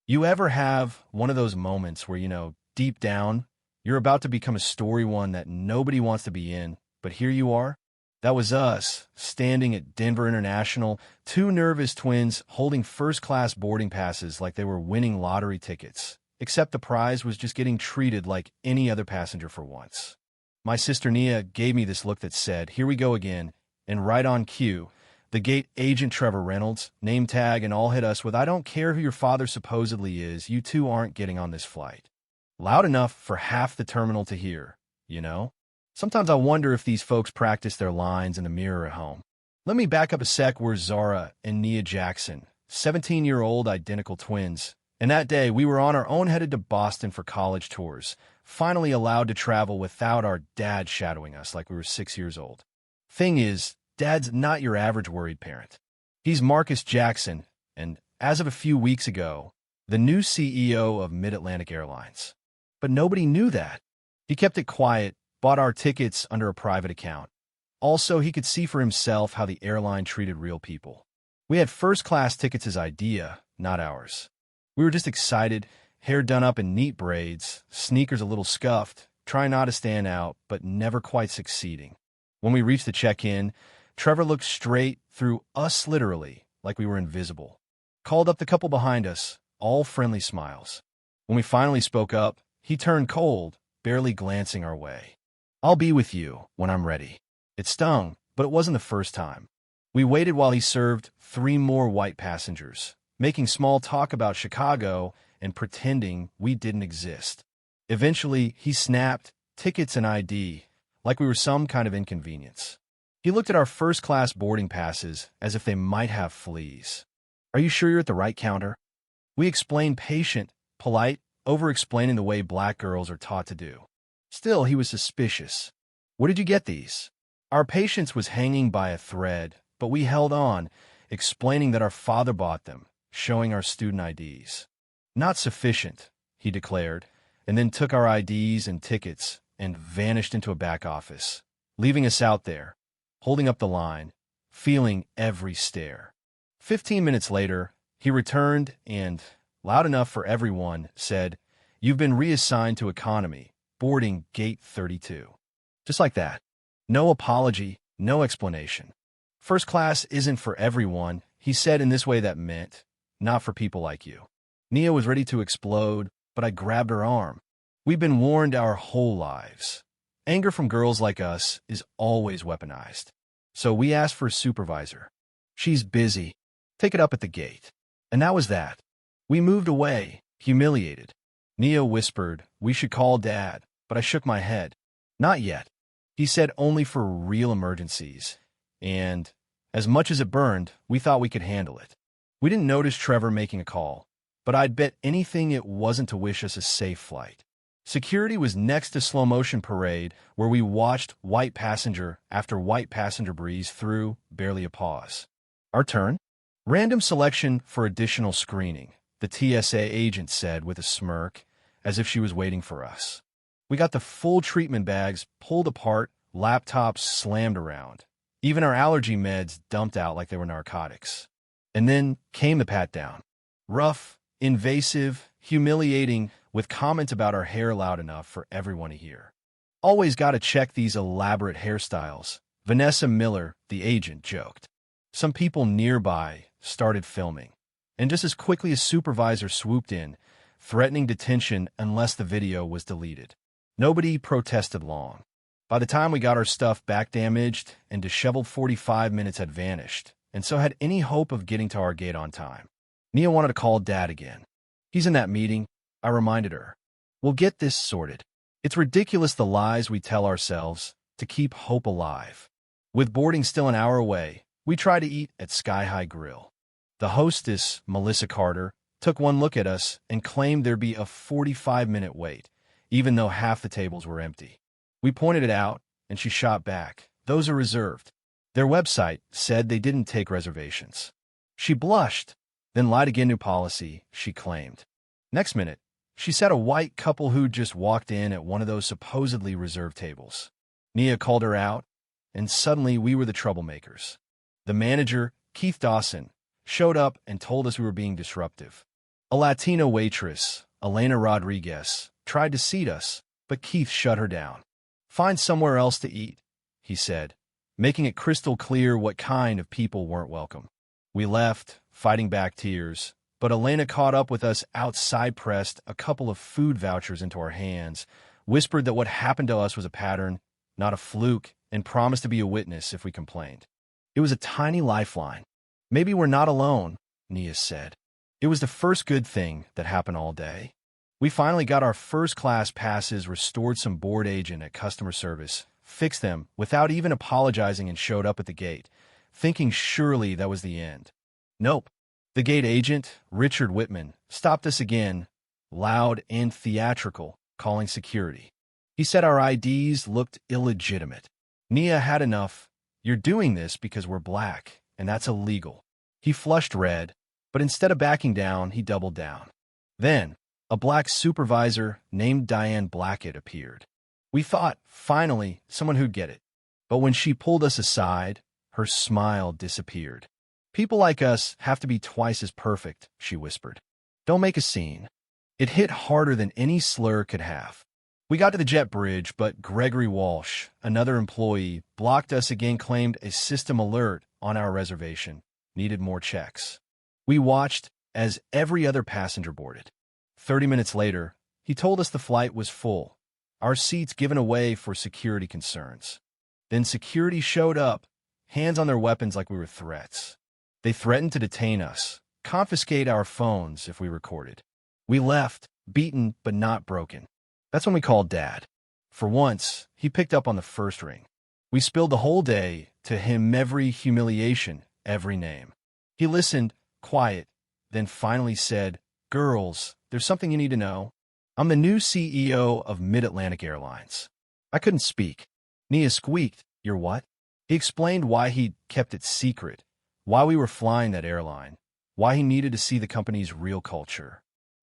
You ever have one of those moments where, deep down, you're about to become a story one that nobody wants to be in, but here you are? That was us, standing at Denver International, two nervous twins holding first-class boarding passes like they were winning lottery tickets, except the prize was just getting treated like any other passenger for once. My sister Nia gave me this look that said, "Here we go again," and right on cue, the gate agent Trevor Reynolds, name tag, and all hit us with, "I don't care who your father supposedly is, you two aren't getting on this flight." Loud enough for half the terminal to hear, you know? Sometimes I wonder if these folks practice their lines in the mirror at home. Let me back up a sec. We're Zara and Nia Jackson, 17-year-old identical twins. And that day, we were on our own headed to Boston for college tours, finally allowed to travel without our dad shadowing us like we were 6 years old. Thing is, Dad's not your average worried parent. He's Marcus Jackson, and as of a few weeks ago, the new CEO of Mid-Atlantic Airlines. But nobody knew that. He kept it quiet, bought our tickets under a private account. Also, he could see for himself how the airline treated real people. We had first-class tickets as idea, not ours. We were just excited, hair done up in neat braids, sneakers a little scuffed, trying not to stand out, but never quite succeeding. When we reached the check-in, Trevor looked straight through us literally, like we were invisible. Called up the couple behind us, all friendly smiles. When we finally spoke up, he turned cold, barely glancing our way. "I'll be with you when I'm ready." It stung, but it wasn't the first time. We waited while he served 3 more white passengers, making small talk about Chicago and pretending we didn't exist. Eventually, he snapped tickets and ID, like we were some kind of inconvenience. He looked at our first-class boarding passes as if they might have fleas. "Are you sure you're at the right counter?" We explained, patient, polite, over-explaining the way black girls are taught to do. Still, he was suspicious. "Where did you get these?" Our patience was hanging by a thread, but we held on, explaining that our father bought them, showing our student IDs. "Not sufficient," he declared, and then took our IDs and tickets and vanished into a back office, leaving us out there, holding up the line, feeling every stare. 15 minutes later, he returned and, loud enough for everyone, said, "You've been reassigned to economy, boarding gate 32. Just like that. No apology, no explanation. "First class isn't for everyone," he said in this way that meant, "not for people like you." Nia was ready to explode, but I grabbed her arm. We've been warned our whole lives. Anger from girls like us is always weaponized. So we asked for a supervisor. "She's busy. Take it up at the gate." And that was that. We moved away, humiliated. Nia whispered, "We should call Dad," but I shook my head. "Not yet." He said only for real emergencies. And, as much as it burned, we thought we could handle it. We didn't notice Trevor making a call, but I'd bet anything it wasn't to wish us a safe flight. Security was next to slow-motion parade, where we watched white passenger after white passenger breeze through, barely a pause. Our turn? "Random selection for additional screening," the TSA agent said with a smirk, as if she was waiting for us. We got the full treatment bags pulled apart, laptops slammed around. Even our allergy meds dumped out like they were narcotics. And then came the pat-down. Rough, invasive, humiliating, with comments about our hair loud enough for everyone to hear. "Always gotta check these elaborate hairstyles," Vanessa Miller, the agent, joked. Some people nearby started filming. And just as quickly as supervisor swooped in, threatening detention unless the video was deleted. Nobody protested long. By the time we got our stuff back, damaged and disheveled, 45 minutes had vanished, and so had any hope of getting to our gate on time. Nia wanted to call Dad again. "He's in that meeting," I reminded her. "We'll get this sorted." It's ridiculous the lies we tell ourselves to keep hope alive. With boarding still an hour away, we tried to eat at Sky High Grill. The hostess, Melissa Carter, took one look at us and claimed there'd be a 45-minute wait, even though half the tables were empty. We pointed it out, and she shot back, "Those are reserved." Their website said they didn't take reservations. She blushed, then lied again to policy, she claimed. Next minute, she said a white couple who'd just walked in at one of those supposedly reserved tables. Nia called her out, and suddenly we were the troublemakers. The manager, Keith Dawson, showed up and told us we were being disruptive. A Latina waitress, Elena Rodriguez, tried to seat us, but Keith shut her down. "Find somewhere else to eat," he said, making it crystal clear what kind of people weren't welcome. We left, fighting back tears, but Elena caught up with us outside, pressed a couple of food vouchers into our hands, whispered that what happened to us was a pattern, not a fluke, and promised to be a witness if we complained. It was a tiny lifeline. "Maybe we're not alone," Nia said. It was the first good thing that happened all day. We finally got our first-class passes, restored some board agent at customer service, fixed them without even apologizing, and showed up at the gate, thinking surely that was the end. Nope. The gate agent, Richard Whitman, stopped us again, loud and theatrical, calling security. He said our IDs looked illegitimate. Nia had enough. "You're doing this because we're black, and that's illegal." He flushed red, but instead of backing down, he doubled down. Then, a black supervisor named Diane Blackett appeared. We thought, finally, someone who'd get it. But when she pulled us aside, her smile disappeared. "People like us have to be twice as perfect," she whispered. "Don't make a scene." It hit harder than any slur could have. We got to the jet bridge, but Gregory Walsh, another employee, blocked us again, claimed a system alert on our reservation, needed more checks. We watched as every other passenger boarded. 30 minutes later, he told us the flight was full, our seats given away for security concerns. Then security showed up, hands on their weapons like we were threats. They threatened to detain us, confiscate our phones if we recorded. We left, beaten but not broken. That's when we called Dad. For once, he picked up on the first ring. We spilled the whole day, to him every humiliation, every name. He listened, quiet, then finally said, "Girls, there's something you need to know. I'm the new CEO of Mid-Atlantic Airlines." I couldn't speak. Nia squeaked, "You're what?" He explained why he'd kept it secret, why we were flying that airline, why he needed to see the company's real culture.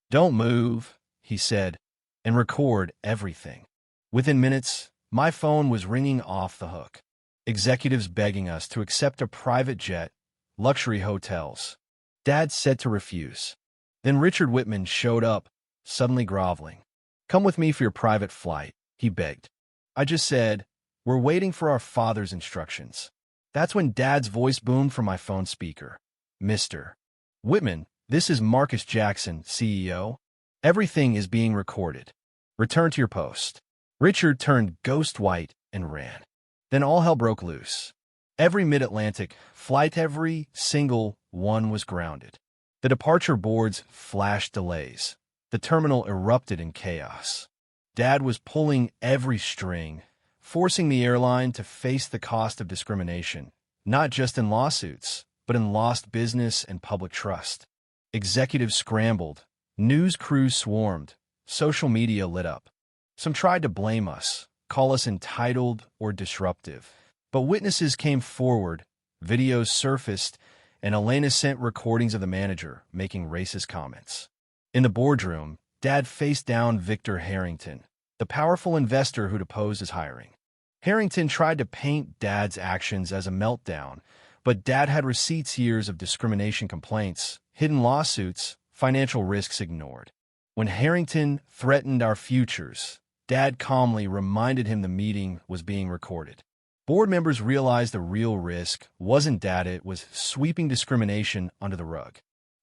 "Don't move," he said, "and record everything." Within minutes, my phone was ringing off the hook. Executives begging us to accept a private jet, luxury hotels. Dad said to refuse. Then Richard Whitman showed up, suddenly groveling. "Come with me for your private flight," he begged. I just said, "We're waiting for our father's instructions." That's when Dad's voice boomed from my phone speaker. "Mr. Whitman, this is Marcus Jackson, CEO. Everything is being recorded. Return to your post." Richard turned ghost white and ran. Then all hell broke loose. Every Mid-Atlantic flight, every single one, was grounded. The departure boards flashed delays. The terminal erupted in chaos. Dad was pulling every string, forcing the airline to face the cost of discrimination, not just in lawsuits, but in lost business and public trust. Executives scrambled. News crews swarmed. Social media lit up. Some tried to blame us, call us entitled or disruptive. But witnesses came forward, videos surfaced, and Elena sent recordings of the manager making racist comments. In the boardroom, Dad faced down Victor Harrington, the powerful investor who'd opposed his hiring. Harrington tried to paint Dad's actions as a meltdown, but Dad had receipts, years of discrimination complaints, hidden lawsuits, financial risks ignored. When Harrington threatened our futures, Dad calmly reminded him the meeting was being recorded. Board members realized the real risk wasn't data, it was sweeping discrimination under the rug.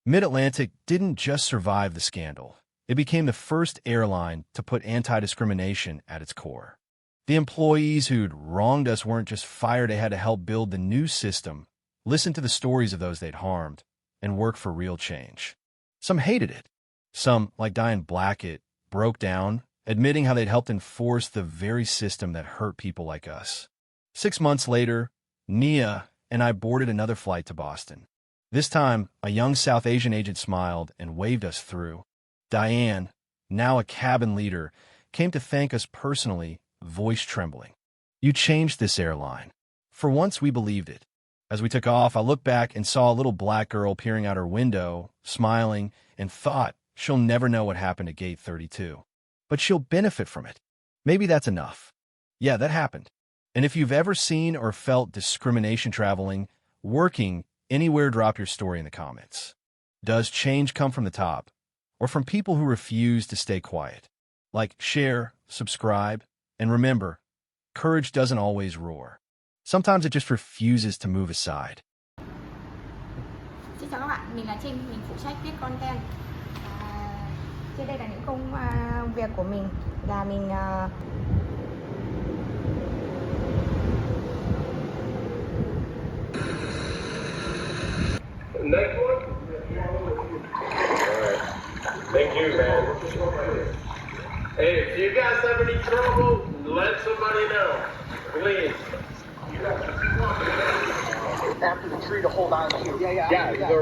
Mid-Atlantic didn't just survive the scandal. It became the first airline to put anti-discrimination at its core. The employees who'd wronged us weren't just fired, they had to help build the new system, listen to the stories of those they'd harmed, and work for real change. Some hated it. Some, like Diane Blackett, broke down, admitting how they'd helped enforce the very system that hurt people like us. 6 months later, Nia and I boarded another flight to Boston. This time, a young South Asian agent smiled and waved us through. Diane, now a cabin leader, came to thank us personally, voice trembling. "You changed this airline." For once, we believed it. As we took off, I looked back and saw a little black girl peering out her window, smiling, and thought, she'll never know what happened at Gate 32. But she'll benefit from it. Maybe that's enough. Yeah, that happened. And if you've ever seen or felt discrimination traveling, working anywhere, drop your story in the comments. Does change come from the top? or from people who refuse to stay quiet. Like, share, subscribe, and remember, courage doesn't always roar. Sometimes it just refuses to move aside. Xin chào các bạn, mình là Trinh, mình phụ trách viết content. Trên đây là những công việc của mình là mình Next one? Alright. Thank you, man. Hey, if you guys have any trouble, let somebody know. Please. After the tree to hold on to. Yeah, they're